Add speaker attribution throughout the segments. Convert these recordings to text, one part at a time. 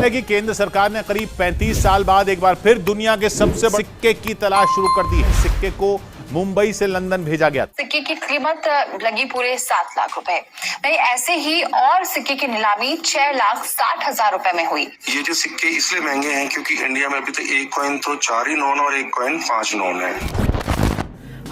Speaker 1: है कि केंद्र सरकार ने करीब 35 साल बाद एक बार फिर दुनिया के सबसे बड़े सिक्के की तलाश शुरू कर दी है। सिक्के को मुंबई से लंदन भेजा गया।
Speaker 2: सिक्के की कीमत लगी पूरे 7 लाख रुपए। वहीं ऐसे ही और सिक्के की नीलामी 6,60,000 रुपए में हुई।
Speaker 3: ये जो सिक्के इसलिए महंगे हैं क्योंकि इंडिया में अभी तक एक कॉइन तो 4 ही नोन और एक कॉइन 5 नोन है।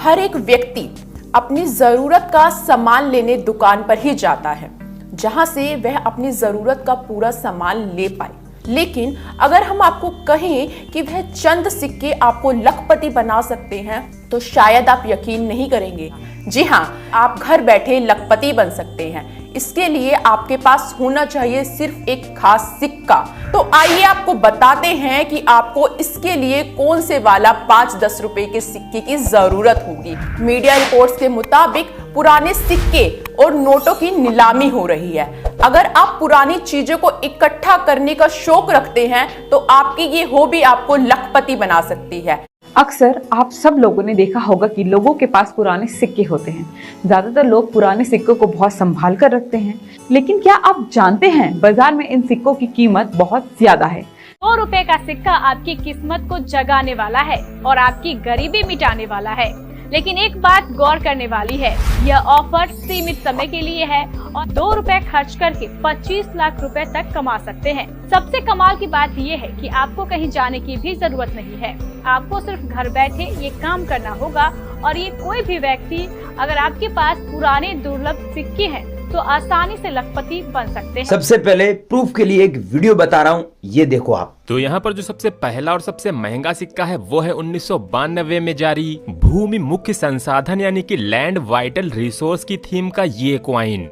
Speaker 4: हर एक व्यक्ति अपनी जरूरत का सामान लेने दुकान पर ही जाता है, जहां से वह अपनी जरूरत का पूरा सामान ले पाए। लेकिन अगर हम आपको कहें कि वह चंद सिक्के आपको लखपति बना सकते हैं, तो शायद आप यकीन नहीं करेंगे। जी हाँ, आप घर बैठे लखपति बन सकते हैं। इसके लिए आपके पास होना चाहिए सिर्फ एक खास सिक्का। तो आइए आपको बताते हैं कि आपको इसके लिए कौन से वाला 5-10 रुपए के सिक्के की जरूरत होगी। मीडिया रिपोर्ट्स के मुताबिक पुराने सिक्के और नोटों की नीलामी हो रही है। अगर आप पुरानी चीजों को इकट्ठा करने का शौक रखते हैं, तो आपकी ये हॉबी आपको लखपति बना सकती है।
Speaker 5: अक्सर आप सब लोगों ने देखा होगा कि लोगों के पास पुराने सिक्के होते हैं। ज्यादातर लोग पुराने सिक्कों को बहुत संभाल कर रखते हैं, लेकिन क्या आप जानते हैं बाजार में इन सिक्कों की कीमत बहुत ज्यादा है।
Speaker 6: 2 रुपए का सिक्का आपकी किस्मत को जगाने वाला है और आपकी गरीबी मिटाने वाला है। लेकिन एक बात गौर करने वाली है, यह ऑफर सीमित समय के लिए है और 2 रुपए खर्च करके 25 लाख रुपए तक कमा सकते हैं। सबसे कमाल की बात यह है कि आपको कहीं जाने की भी जरूरत नहीं है। आपको सिर्फ घर बैठे ये काम करना होगा और ये कोई भी व्यक्ति, अगर आपके पास पुराने दुर्लभ सिक्के हैं, तो आसानी से लखपति बन सकते हैं।
Speaker 7: सबसे पहले प्रूफ के लिए एक वीडियो बता रहा हूँ, ये देखो आप।
Speaker 8: तो यहाँ पर जो सबसे पहला और सबसे महंगा सिक्का है वो है 1992 में जारी भूमि मुख्य संसाधन यानी कि लैंड वाइटल रिसोर्स की थीम का ये कॉइन।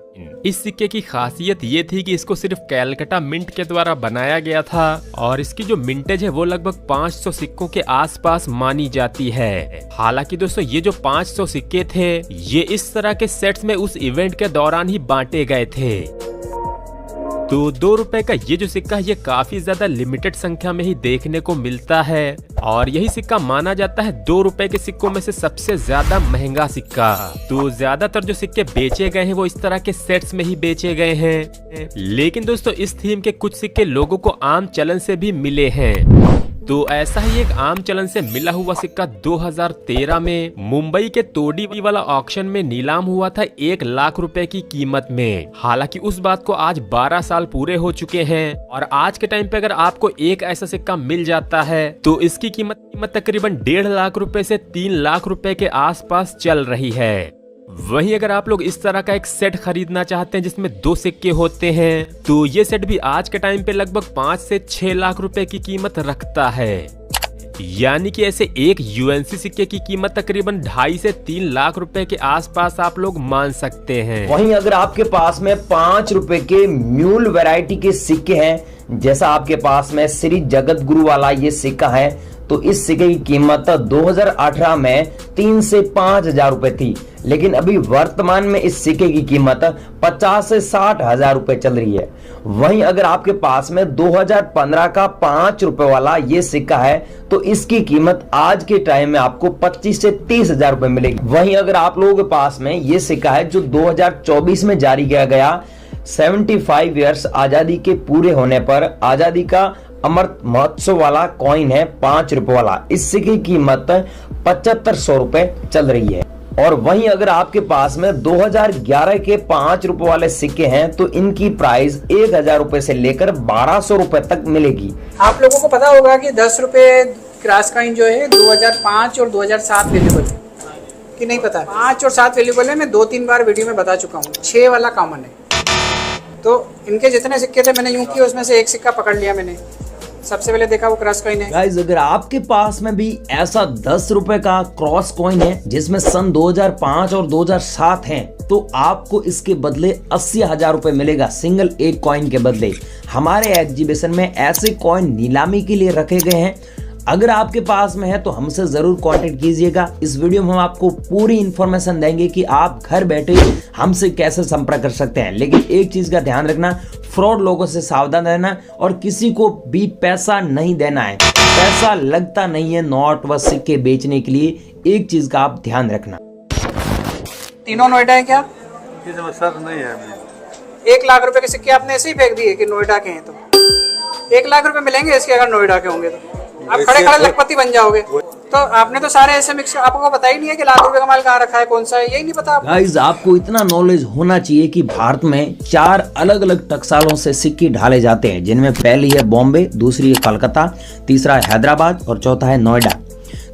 Speaker 8: इस सिक्के की खासियत ये थी कि इसको सिर्फ कैलकाटा मिंट के द्वारा बनाया गया था और इसकी जो मिंटेज है वो लगभग 500 सिक्कों के आसपास मानी जाती है। हालांकि दोस्तों ये जो 500 सिक्के थे ये इस तरह के सेट्स में उस इवेंट के दौरान ही बांटे गए थे। तो 2 रुपए का ये जो सिक्का है ये काफी ज्यादा लिमिटेड संख्या में ही देखने को मिलता है और यही सिक्का माना जाता है 2 रुपए के सिक्कों में से सबसे ज्यादा महंगा सिक्का। तो ज्यादातर जो सिक्के बेचे गए हैं वो इस तरह के सेट्स में ही बेचे गए हैं, लेकिन दोस्तों इस थीम के कुछ सिक्के लोगों को आम चलन से भी मिले हैं। तो ऐसा ही एक आम चलन से मिला हुआ सिक्का 2013 में मुंबई के तोड़ी वाला ऑक्शन में नीलाम हुआ था 1 लाख रुपए की कीमत में। हालांकि उस बात को आज 12 साल पूरे हो चुके हैं और आज के टाइम पे अगर आपको एक ऐसा सिक्का मिल जाता है तो इसकी कीमत तकरीबन 1.5 लाख रुपए से 3 लाख रुपए के आसपास चल रही है। वहीं अगर आप लोग इस तरह का एक सेट खरीदना चाहते हैं जिसमें 2 सिक्के होते हैं, तो ये सेट भी आज के टाइम पे लगभग 5 से 6 लाख रुपए की कीमत रखता है। यानी कि ऐसे एक यूएनसी सिक्के की कीमत तकरीबन 2.5 से 3 लाख रुपए के आसपास आप लोग मान सकते हैं।
Speaker 7: वहीं अगर आपके पास में 5 रुपए के म्यूल वैरायटी के सिक्के हैं, जैसा आपके पास में श्री जगत गुरु वाला ये सिक्का है, तो इस सिक्के की कीमत 2018 में 3 से 5 हजार रुपए थी, लेकिन अभी वर्तमान में इस सिक्के की कीमत 50 से 60 हजार रुपए चल रही है। वहीं अगर आपके पास में 2015 का 5 रुपए वाला ये सिक्का है, तो इसकी कीमत आज के टाइम में आपको 25 से 30 हजार रुपए मिलेगी। वहीं अगर आप लोगों के पास में ये सिक्का है जो 2024 में जारी किया गया, 75 ईयर्स आजादी के पूरे होने पर आजादी का अमृत महोत्सव वाला कॉइन है 5 रुपए वाला, इस सिक्के की कीमत 7500 रुपए चल रही है। और वहीं अगर आपके पास में 2011 के 5 रुपए वाले सिक्के हैं, तो इनकी प्राइस 1000 रुपए से लेकर 1200 रुपए तक मिलेगी।
Speaker 9: आप लोगों को पता होगा कि 10 रुपए क्रॉस कॉइन जो है 2005 और 2007 वेल्यूबल है कि नहीं पता? 5 और 7 वेल्यूबल है। मैं 2-3 बार वीडियो में बता चुका हूँ। 6 वाला कॉमन है। तो इनके जितने सिक्के थे मैंने यूं किया, उसमें से एक सिक्का पकड़ लिया मैंने। सबसे पहले देखा वो क्रॉस कॉइन है।
Speaker 7: गाइस, अगर आपके पास में भी ऐसा 10 रुपए का क्रॉस कॉइन है जिसमें सन 2005 और 2007 हैं, तो आपको इसके बदले 80,000 रुपए मिलेगा सिंगल एक कॉइन के बदले। हमारे एग्जीबिशन में ऐसे कॉइन नीलामी के लिए रखे गए हैं। अगर आपके पास में है तो हमसे जरूर कांटेक्ट कीजिएगा। इस वीडियो में हम आपको पूरी इंफॉर्मेशन देंगे कि आप घर बैठे हमसे कैसे संपर्क कर सकते हैं। लेकिन एक चीज का ध्यान रखना, फ्रॉड लोगों से सावधान रहना और किसी को भी पैसा नहीं देना है। पैसा लगता नहीं है नोट व सिक्के बेचने के लिए, एक चीज का आप ध्यान रखना।
Speaker 9: तीनों नोएडा है क्या?
Speaker 3: सर नहीं है।
Speaker 9: 1 लाख रुपए के सिक्के आपने ऐसे ही फेंक दिए कि नोएडा के हैं? तो 1 लाख रुपए मिलेंगे इसके अगर नोएडा के होंगे तो आप खड़े खड़े लखपति बन जाओगे। तो आपने तो सारे ऐसे मिक्स, आपको पता ही नहीं है कि लाख रुपए का माल कहाँ रखा है, कौन सा है, यही नहीं पता आपको।
Speaker 7: गाइस आपको इतना नॉलेज होना चाहिए कि भारत में 4 अलग अलग टकसालों से सिक्के ढाले जाते हैं, जिनमें पहली है बॉम्बे, दूसरी है कलकत्ता, तीसरा है हैदराबाद और चौथा है नोएडा।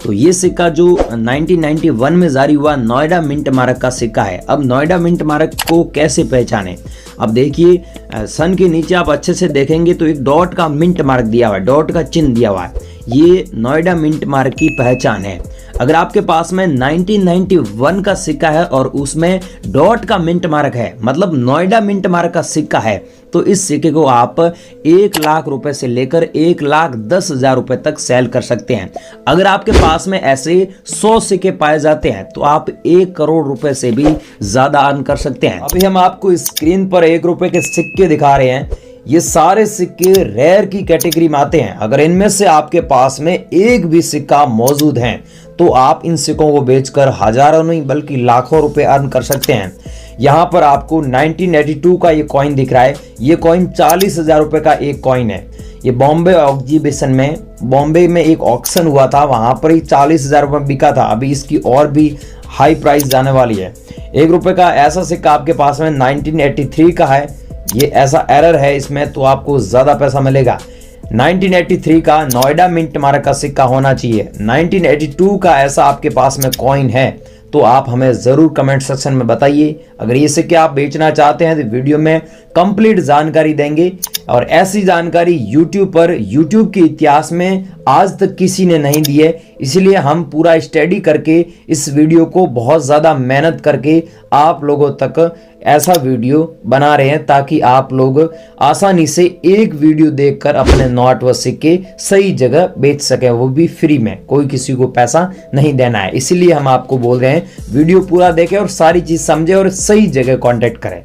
Speaker 7: तो ये सिक्का जो 1991 में जारी हुआ नोएडा मिंट मार्क का सिक्का है। अब नोएडा मिंट मार्क को कैसे पहचाने? अब देखिए सन के नीचे आप अच्छे से देखेंगे तो एक डॉट का मिंट मार्क दिया हुआ है, डॉट का चिन्ह दिया हुआ है। ये नोएडा मिंट मार्क की पहचान है। अगर आपके पास में 1991 का सिक्का है और उसमें डॉट का मिंट मार्क है, मतलब नोएडा मिंट मार्क का सिक्का है, तो इस सिक्के को आप 1 लाख रुपए से लेकर 1,10,000 रुपए तक सेल कर सकते हैं। अगर आपके पास में ऐसे 100 सिक्के पाए जाते हैं तो आप 1 करोड़ रुपए से भी ज्यादा अर्न कर सकते हैं। अभी हम आपको स्क्रीन पर 1 रुपए के सिक्के दिखा रहे हैं। ये सारे सिक्के रेयर की कैटेगरी में आते हैं। अगर इनमें से आपके पास में एक भी सिक्का मौजूद है तो आप इन सिक्कों को बेचकर हजारों नहीं बल्कि लाखों रुपए अर्न कर सकते हैं। यहाँ पर आपको 1982 का ये कॉइन दिख रहा है। ये कॉइन 40,000 रुपए का एक कॉइन है। ये बॉम्बे एग्जीबिशन में, बॉम्बे में एक ऑक्शन हुआ था, वहां पर ही 40,000 रुपए में बिका था। अभी इसकी और भी हाई प्राइस जाने वाली है। 1 रुपए का ऐसा सिक्का आपके पास में 1983 का है। ये ऐसा एरर है इसमें, तो आपको ज्यादा पैसा मिलेगा। 1983 का नोएडा मिंट मार्क का सिक्का होना चाहिए। 1982 का ऐसा आपके पास में कॉइन है तो आप हमें जरूर कमेंट सेक्शन में बताइए। अगर ये सिक्के आप बेचना चाहते हैं तो वीडियो में कंप्लीट जानकारी देंगे, और ऐसी जानकारी यूट्यूब पर, यूट्यूब के इतिहास में आज तक किसी ने नहीं दी है। इसलिए हम पूरा स्टडी करके इस वीडियो को बहुत ज़्यादा मेहनत करके आप लोगों तक ऐसा वीडियो बना रहे हैं ताकि आप लोग आसानी से एक वीडियो देखकर अपने नोट व सिक्के सही जगह बेच सकें, वो भी फ्री में, कोई किसी को पैसा नहीं देना है। इसीलिए हम आपको बोल रहे हैं वीडियो पूरा देखें और सारी चीज समझे और सही जगह कांटेक्ट करें।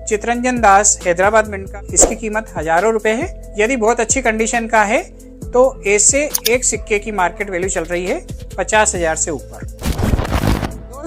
Speaker 9: चितरंजन दास हैदराबाद मिंट का, इसकी कीमत हजारों रुपए है। यदि बहुत अच्छी कंडीशन का है तो ऐसे एक सिक्के की मार्केट वैल्यू चल रही है 50,000 से ऊपर।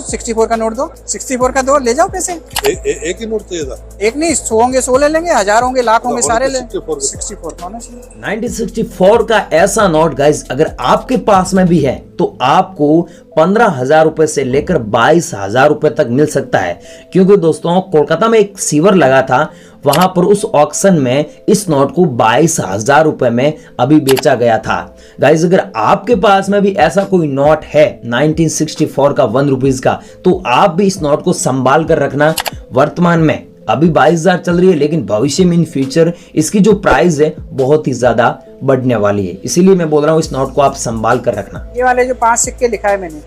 Speaker 9: 64 का नोट दो, 64 का दो, ले जाओ पैसे।
Speaker 10: एक ही नोट चाहिए था?
Speaker 9: एक नहीं, 100 होंगे, 100 ले लेंगे, 1000 होंगे, लाख होंगे, सारे ले। 64 का होना चाहिए।
Speaker 7: 1964 का ऐसा नोट गाइस अगर आपके पास में भी है तो आपको 15,000 रुपए से लेकर 22,000 रुपए तक मिल सकता है। क्योंकि दोस्तों कोलकाता में एक सीवर लगा था, वहां पर उस ऑक्शन में इस नोट को 22,000 रुपए में अभी बेचा गया था। गाइस अगर आपके पास में भी ऐसा कोई नोट है 1964 का 1 रुपीज का, तो आप भी इस नोट को संभाल कर रखना। वर्तमान में अभी 22,000 चल रही है, लेकिन भविष्य में इन फ्यूचर इसकी जो प्राइस है बहुत ही ज्यादा बढ़ने वाली है। इसीलिए मैं बोल रहा हूँ इस नोट को आप संभाल कर रखना।
Speaker 9: ये वाले जो 5 सिक्के लिखा है मैंने,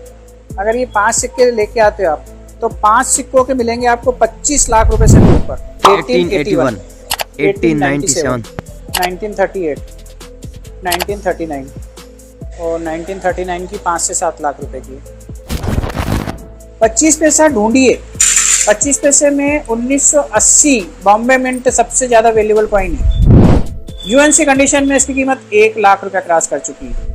Speaker 9: अगर ये 5 सिक्के लेके आते हो आप तो 5 सिक्कों के मिलेंगे आपको 25 लाख रुपए से ऊपर। 1881, 1897, 1938, 1939 और 1939 की 5 से 7 लाख रुपए की। 25 पैसा ढूंढिए। 25 पैसे में 1980 बॉम्बे मिंट सबसे ज्यादा वैल्यूएबल कॉइन है। यूएनसी कंडीशन में इसकी कीमत 1 लाख रुपया क्रॉस कर चुकी है।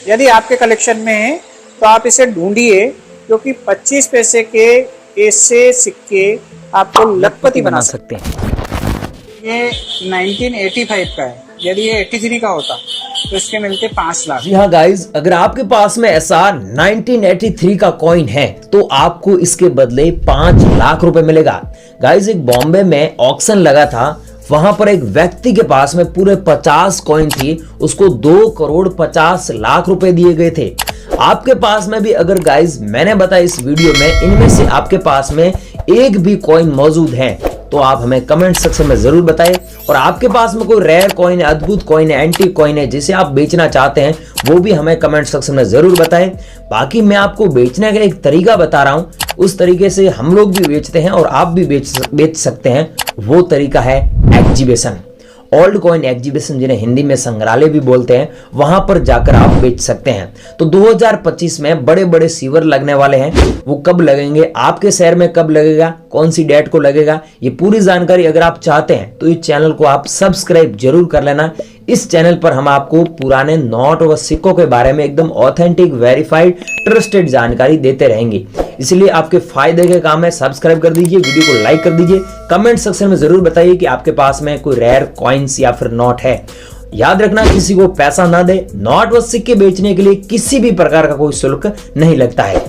Speaker 9: यदि आपके कलेक्शन में है तो आप इसे ढूंढिए, क्योंकि 25 पैसे के ऐसे सिक्के आपको लखपति बना सकते हैं। ये 1985 का है। यदि ये 83 का होता तो इसके मिलते 5 लाख।
Speaker 7: जी हाँ गाइज, अगर आपके पास में ऐसा 1983 का कॉइन है तो आपको इसके बदले 5 लाख रुपए मिलेगा। गाइज एक बॉम्बे में ऑक्शन लगा था, वहां पर एक व्यक्ति के पास में पूरे 50 कॉइन थी, उसको 2 करोड़ 50 लाख रुपए दिए गए थे। आपके पास में भी अगर गाइज मैंने बताया इस वीडियो में इनमें से आपके पास में एक भी कॉइन मौजूद है तो आप हमें कमेंट सेक्शन में जरूर बताएं। और आपके पास में कोई रेयर कॉइन है, अद्भुत कॉइन है, एंटीक कॉइन है जिसे आप बेचना चाहते हैं, वो भी हमें कमेंट सेक्शन में जरूर बताएं। बाकी मैं आपको बेचने का एक तरीका बता रहा हूँ, उस तरीके से हम लोग भी बेचते हैं और आप भी बेच सकते हैं। वो तरीका है एग्जीबिशन, ओल्ड कॉइन एग्जीबिशन, जिन्हें हिंदी में संग्रहालय भी बोलते हैं। वहां पर जाकर आप बेच सकते हैं। तो 2025 में बड़े बड़े सीवर लगने वाले हैं। वो कब लगेंगे, आपके शहर में कब लगेगा, कौन सी डेट को लगेगा, ये पूरी जानकारी अगर आप चाहते हैं तो इस चैनल को आप सब्सक्राइब जरूर कर लेना। इस चैनल पर हम आपको पुराने नोट व सिक्कों के बारे में एकदम ऑथेंटिक, वेरीफाइड, ट्रस्टेड जानकारी देते रहेंगे। इसलिए आपके फायदे के काम है, सब्सक्राइब कर दीजिए, वीडियो को लाइक कर दीजिए, कमेंट सेक्शन में जरूर बताइए कि आपके पास में कोई रेयर कॉइन्स या फिर नोट है। याद रखना, किसी को पैसा ना दे, नोट व सिक्के बेचने के लिए किसी भी प्रकार का कोई शुल्क नहीं लगता है।